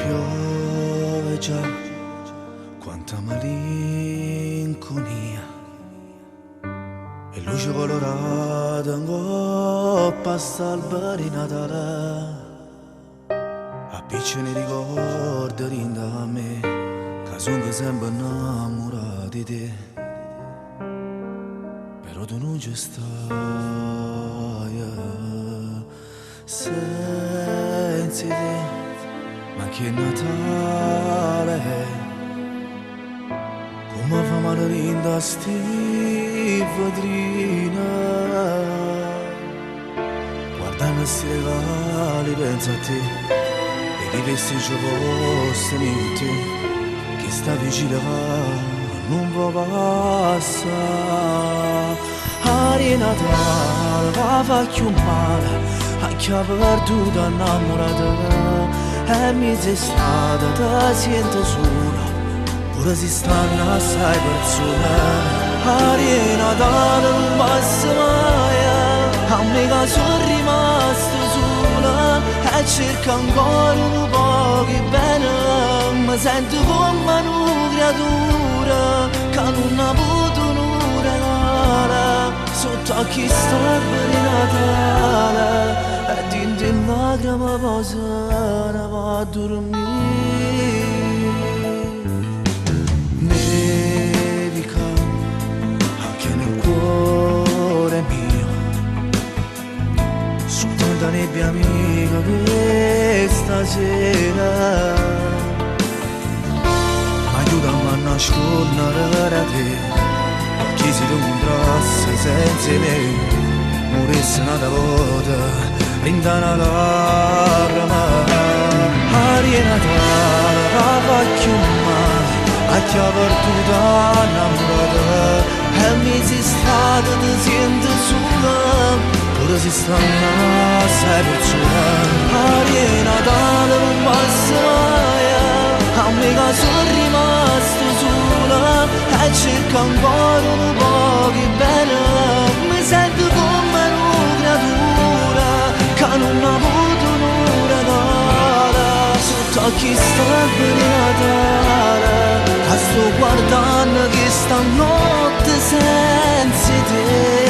piove già, quanta malinconia, e luce colorata in coppa sta alberi di Natale, appicciano i ricordi rinda a me, che sono sempre innamorato di te, però tu non ci stai, senza te. Ma che Natale è, come fa male linda sti vetrina, guardando sti regali penso a te, e che vestigi fosse in te, che sta vicino non può passare. Aria Natale va fa più male, a chi ha perduto innamorata, e mi sei stata, ti sento sola, pure se stanno assai persone. Aria Natale non passa mai, a me che sono rimasto sola, e cerco ancora un po' che bene, mi sento come una creatura che non ha avuto un regalo, sotto a chi sta per Natale, e dinto in lacrime posa ne va a dormire. Nevica anche nel cuore mio, su tanta nebbia amica questa sera, aiutami a nascondere da te, chi si incontrasse senza me, morisse una volta rinda una lacrima. Aria Natale va più male, a chi ha perduto innamorata, e mi sei stata ti sento sola, pure se stanno assai persone. Aria Natale non passa mai, a me che sono rimasto sola, e cerco ancora un po' che bene, mi sento come una creatura che non ha avuto un regalo, sotto a chi sta per Natale, che sto guardando che stanotte senza te.